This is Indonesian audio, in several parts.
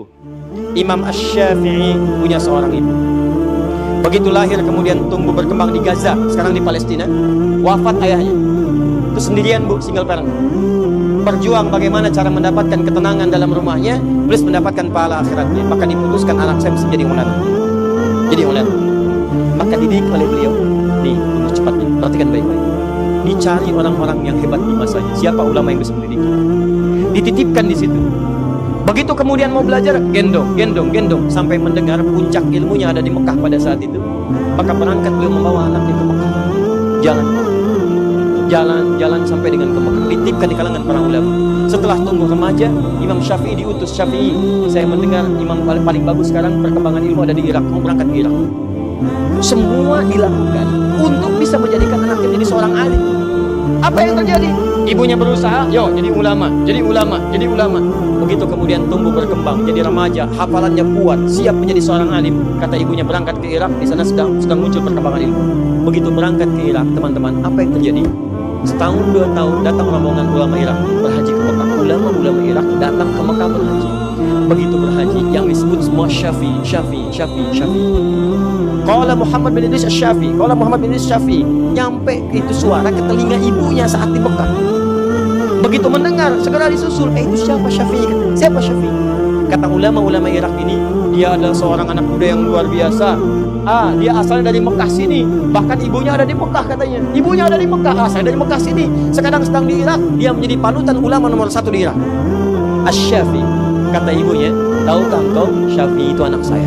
ibu. Imam Asy-Syafi'i punya seorang ibu. Begitu lahir kemudian tumbuh berkembang di Gaza, sekarang di Palestina. Wafat ayahnya. Itu sendirian bu, single parent. Berjuang bagaimana cara mendapatkan ketenangan dalam rumahnya, plus mendapatkan pahala akhiratnya. Maka diputuskan anak saya mesti jadi ulama. Jadi ulama. Maka dididik oleh beliau. Nih, tunggu cepat nih, perhatikan baik-baik. Dicari orang-orang yang hebat di masanya. Siapa ulama yang bisa mendidik? Dititipkan di situ. Begitu kemudian mau belajar, gendong sampai mendengar puncak ilmunya ada di Mekah pada saat itu. Maka berangkat beliau membawa anaknya ke Mekah. Jalan sampai dengan ke Mekah. Dititipkan di kalangan para ulama. Setelah tumbuh remaja, Imam Syafi'i diutus. Syafi'i, saya mendengar imam paling bagus sekarang perkembangan ilmu ada di Irak. Mau berangkat ke Irak. Semua dilakukan untuk bisa menjadikan anaknya menjadi seorang alim. Apa yang terjadi? Ibunya berusaha, jadi ulama. Begitu kemudian tumbuh berkembang, jadi remaja, hafalannya kuat, siap menjadi seorang alim. Kata ibunya berangkat ke Irak, di sana sedang muncul perkembangan ilmu. Begitu berangkat ke Irak, teman-teman, apa yang terjadi? Setahun 2 tahun datang rombongan ulama Irak berhaji ke Mekah. Ulama Irak datang ke Mekah berhaji. Begitu berhaji, yang disebut semua Syafi'i. Qala Muhammad bin Idris Asy-Syafi'i. Nyampe itu suara ke telinga ibunya saat di Mekah. Begitu mendengar, segera disusul. Itu siapa Syafi'i? Siapa Syafi'i? Kata ulama Irak ini, dia adalah seorang anak muda yang luar biasa. Dia asalnya dari Mekah sini. Bahkan ibunya ada di Mekah katanya. Ibunya ada di Mekah, saya dari Mekah sini. Sekarang sedang di Irak. Dia menjadi panutan ulama nomor 1 di Irak. Asy-Syafi'i. Kata ibunya, tahukah engkau Syafi'i itu anak saya?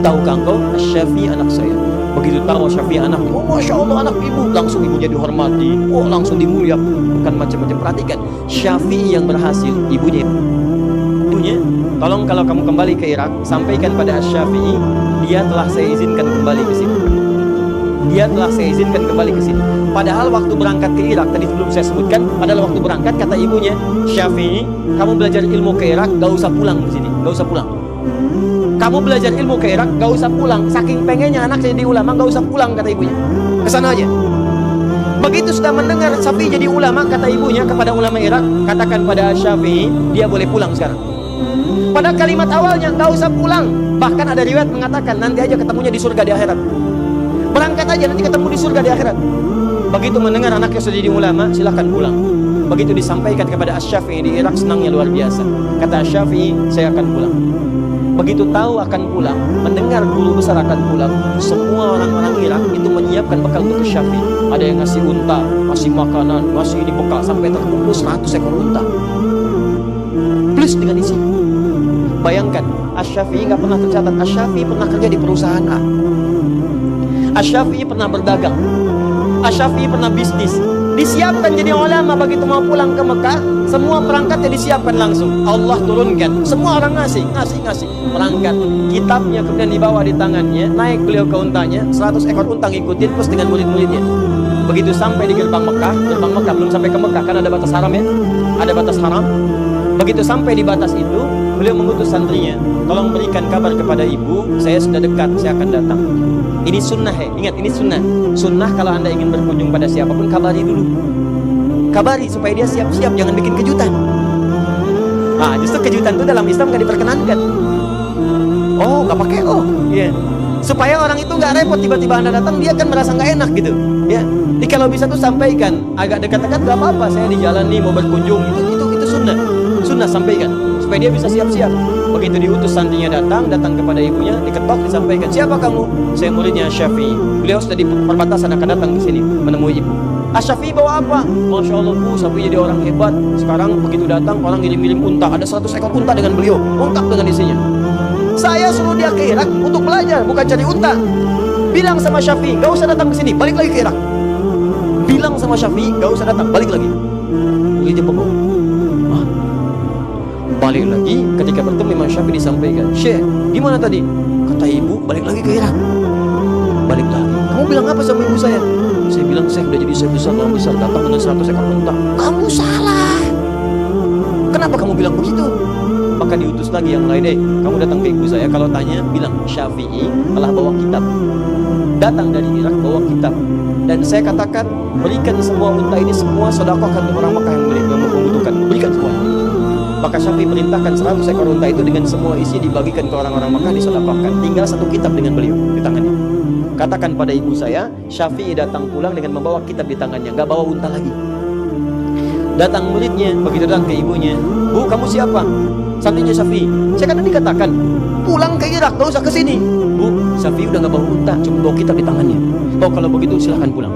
Tahukah engkau Asy-Syafi'i anak saya? Begitu tahu Syafi'i anaknya, Masya Allah anak ibu. Langsung ibunya dihormati, langsung dimuliakan. Bukan macam-macam. Perhatikan, Syafi'i yang berhasil, ibunya, tolong kalau kamu kembali ke Irak, sampaikan pada Asy-Syafi'i, dia telah saya izinkan kembali ke sini. Padahal waktu berangkat ke Irak, tadi sebelum saya sebutkan, padahal waktu berangkat kata ibunya, Syafi'i, kamu belajar ilmu ke Irak, gak usah pulang ke sini, gak usah pulang. Kamu belajar ilmu ke Irak, gak usah pulang. Saking pengennya anak jadi ulama, gak usah pulang kata ibunya. Kesana aja. Begitu sudah mendengar Syafi'i jadi ulama, kata ibunya kepada ulama Irak, katakan pada Syafi'i, dia boleh pulang sekarang. Pada kalimat awalnya, gak usah pulang. Bahkan ada riwayat mengatakan, nanti aja ketemunya di surga di akhirat. Berangkat aja, nanti ketemu di surga di akhirat. Begitu mendengar anaknya sudah jadi ulama, silahkan pulang. Begitu disampaikan kepada Asy-Syafi'i di Irak, senangnya luar biasa. Kata Asy-Syafi'i, saya akan pulang. Begitu tahu akan pulang, mendengar guru besar akan pulang, semua orang-orang Irak itu menyiapkan bekal untuk Syafi'i. Ada yang ngasih unta, ngasih makanan, ngasih ini bekal sampai terkumpul 100 ekor unta. Plus dengan isi. Bayangkan, Asy-Syafi'i nggak pernah tercatat. Asy-Syafi'i pernah kerja di perusahaan A. Asy-Syafi'i pernah berdagang. Asy-Syafi'i pernah bisnis. Disiapkan jadi ulama. Begitu mau pulang ke Mekah, semua perangkatnya disiapkan langsung. Allah turunkan, semua orang ngasih. Perangkat, kitabnya kemudian dibawa di tangannya, naik beliau ke untanya, 100 ekor unta ngikutin plus dengan murid-muridnya. Begitu sampai di gerbang Mekah belum sampai ke Mekah karena ada batas haram ya, ada batas haram. Begitu sampai di batas itu, beliau mengutus santrinya, tolong berikan kabar kepada ibu, saya sudah dekat, saya akan datang. Ini sunnah ya, ingat ini sunnah. Sunnah kalau anda ingin berkunjung pada siapapun, kabari dulu. Kabari supaya dia siap-siap, jangan bikin kejutan. Justru kejutan itu dalam Islam gak diperkenankan. Gak pakai supaya orang itu gak repot, tiba-tiba anda datang, dia kan merasa gak enak gitu. Jadi kalau bisa tuh sampaikan, agak dekat-dekat gak apa-apa, saya di jalan nih mau berkunjung, itu sunnah sampaikan supaya dia bisa siap-siap. Begitu diutus santrinya datang kepada ibunya, diketok, disampaikan, siapa kamu? Saya muridnya Syafi'i. Beliau sudah di perbatasan akan datang ke sini menemui ibu. Syafi'i bawa apa? Masya Allah bu, Syafi'i jadi orang hebat. Sekarang begitu datang, orang ngirim-ngirim unta, ada 100 ekor unta dengan beliau, lengkap dengan isinya. Saya suruh dia ke Irak untuk belajar, bukan cari unta. Bilang sama Syafi'i, gak usah datang ke sini, balik lagi ke Irak. Bilang sama Syafi'i, gak usah datang, balik lagi. Begitu pokok. Balik lagi, ketika bertemu Imam Syafi'i disampaikan, Syekh, gimana tadi? Kata ibu, balik lagi ke Irak. Balik lagi. Kamu bilang apa sama ibu saya? Saya bilang, saya udah jadi syekh besar, datang dengan 100 ekor unta. Kamu salah. Kenapa kamu bilang begitu? Maka diutus lagi yang lain, kamu datang ke ibu saya, kalau tanya, bilang, Syafi'i telah bawa kitab. Datang dari Irak, bawa kitab. Dan saya katakan, berikan semua unta ini, semua sedekahkan untuk orang Mekah yang membutuhkan. Berikan semua. Maka Syafi'i perintahkan 100 ekor unta itu dengan semua isi dibagikan ke orang-orang Makkah, disedekahkan. Tinggal satu kitab dengan beliau di tangannya. Katakan pada ibu saya, Syafi'i datang pulang dengan membawa kitab di tangannya, gak bawa unta lagi. Datang muridnya, begitu datang ke ibunya, "Bu, kamu siapa?" Santrinya Syafi'i. "Saya kan tadi katakan pulang ke Irak, gak usah ke sini." "Bu, Syafi'i udah gak bawa unta, cuma bawa kitab di tangannya." "Oh, kalau begitu silahkan pulang."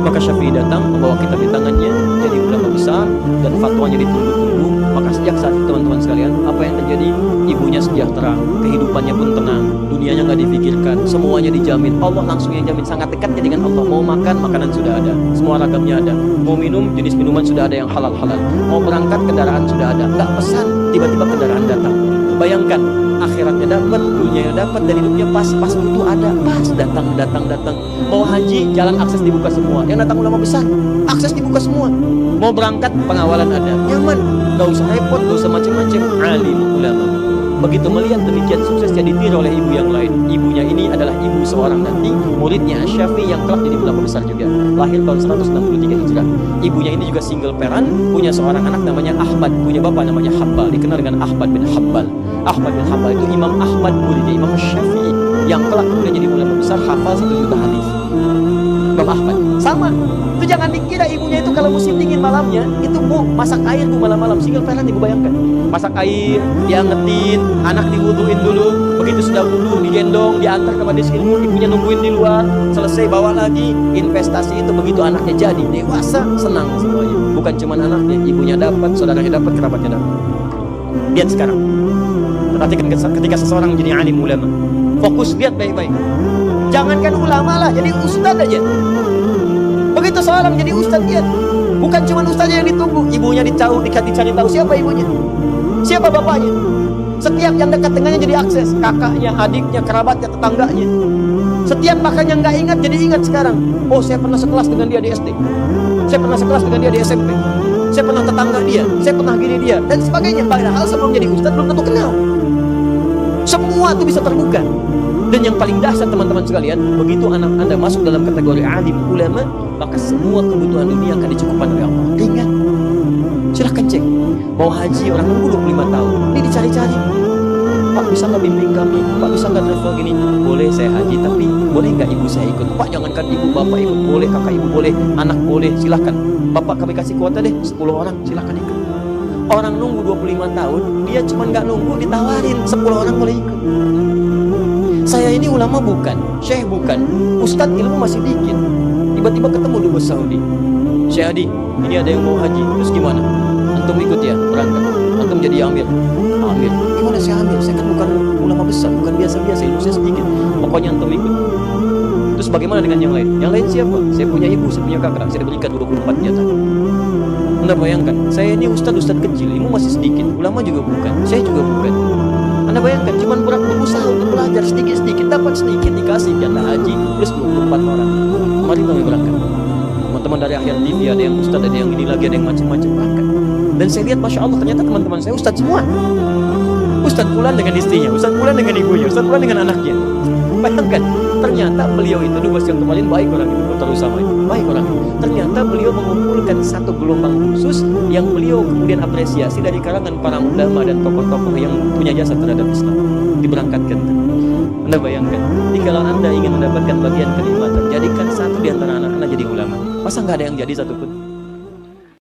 Maka Syafi'i datang membawa kitab di tangannya, jadi ulama besar dan fatwanya ditunggu-tunggu. Maka sejak saat itu teman-teman sekalian, apa yang terjadi? Ibunya sejahtera, kehidupannya pun tenang, dunianya nggak dipikirkan, semuanya dijamin. Allah langsung yang jamin, sangat dekatnya dengan Allah. Mau makan, makanan sudah ada, semua ragamnya ada. Mau minum, jenis minuman sudah ada yang halal-halal. Mau berangkat, kendaraan sudah ada. Nggak pesan, tiba-tiba kendaraan datang. Bayangkan, akhiratnya dapat, dunianya dapat, dan hidupnya pas butuh ada, pas datang. Mau haji, jalan akses dibuka semua. Yang datang ulama besar, akses dibuka semua. Mau berangkat, pengawalan ada, nyaman, gak usah repot, gak usah macam-macam. Alim ulama. Begitu melihat demikian suksesnya, ditiru oleh ibu yang lain. Ibunya ini adalah ibu seorang nanti muridnya Syafi'i yang kelak jadi ulama besar juga. Lahir tahun 163 Hijrah. Ibunya ini juga single parent, punya seorang anak namanya Ahmad, punya bapak namanya Habbal, dikenal dengan Ahmad bin Habbal. Ahmad bin Habbal itu Imam Ahmad muridnya Imam Syafi'i yang kelak kemudian jadi ulama besar, hafal 1 juta hadis. Imam Ahmad sama. Itu jangan dikira ibunya itu kalau musim dingin malamnya itu bu masak air bu malam-malam, single parent ibu bayangkan. Masak air, diangetin, anak diwuduin dulu, begitu sudah wudu digendong, diantar ke majelis ilmu, ibunya nungguin di luar, selesai bawa lagi. Investasi itu begitu anaknya jadi dewasa, senang semuanya. Bukan cuma anaknya, ibunya dapat, saudaranya dapat, kerabatnya dapat. Lihat sekarang. Perhatikan ketika seseorang jadi alim ulama. Fokus, lihat baik-baik. Jangankan ulama lah, jadi ustaz aja. Begitu seorang jadi ustaz, lihat. Bukan cuma ustaznya yang ditunggu, ibunya dicari tahu siapa ibunya, siapa bapaknya. Setiap yang dekat dengannya jadi akses, kakaknya, adiknya, kerabatnya, tetangganya. Setiap makanya nggak ingat jadi ingat sekarang. Oh, saya pernah sekelas dengan dia di SD, saya pernah sekelas dengan dia di SMP, saya pernah tetangga dia, saya pernah gini dia, dan sebagainya. Padahal sebelum jadi ustaz belum tentu kenal. Semua itu bisa terbuka. Dan yang paling dahsyat teman-teman sekalian, begitu anak Anda masuk dalam kategori alim ulama, maka semua kebutuhan dunia akan dicukupkan oleh Allah. Ingat, silahkan cek. Mau haji orang nunggu 25 tahun, ini dicari-cari. Pak, bisa nggak bimbing kami? Pak, bisa nggak travel gini? Boleh saya haji, tapi boleh nggak ibu saya ikut? Pak, jangankan ibu, bapak ikut. Boleh, kakak ibu boleh, anak boleh, silahkan. Bapak kami kasih kuota deh, 10 orang, silahkan ikut. Orang nunggu 25 tahun, dia cuma nggak nunggu, ditawarin 10 orang boleh ikut. Saya ini ulama bukan, syekh bukan, ustadz ilmu masih dikit. Tiba-tiba ketemu dubes Saudi. "Syekh Adi, ini ada yang mau haji, terus gimana? Antum ikut ya, berangkat. Antum jadi amir." "Amir? Gimana saya amir? Saya kan bukan ulama besar, bukan biasa-biasa, ilmu saya sedikit. Pokoknya antum ikut." "Terus bagaimana dengan yang lain?" "Yang lain siapa? Saya punya ibu, saya punya kakak, saya diberikan 24 jatah." Anda bayangkan, saya ini ustadz kecil, ilmu masih sedikit, ulama juga bukan, saya juga bukan. Anda bayangkan, cuma berusaha untuk belajar sedikit-sedikit, dapat sedikit, dikasih jatah haji, plus 24 orang. Mari kami berangkat. Teman-teman dari Ahyar TV, ada yang ustadz, ada yang ini lagi, ada yang macam-macam, berangkat. Dan saya lihat, Masya Allah, ternyata teman-teman saya ustadz semua. Ustadz pulang dengan istrinya, ustadz pulang dengan ibunya, ustadz pulang dengan anaknya. Bayangkan, ternyata beliau itu dubes yang kemarin baik orang itu, Dr. Usama itu, baik orang. Ternyata beliau mengumpulkan satu gelombang khusus yang beliau kemudian apresiasi dari kalangan para ulama dan tokoh-tokoh yang punya jasa terhadap Islam. Diberangkatkan. Anda bayangkan, jikalau Anda ingin mendapatkan bagian kenikmatan, jadikan satu di antara anak-anak jadi ulama. Masa nggak ada yang jadi satupun?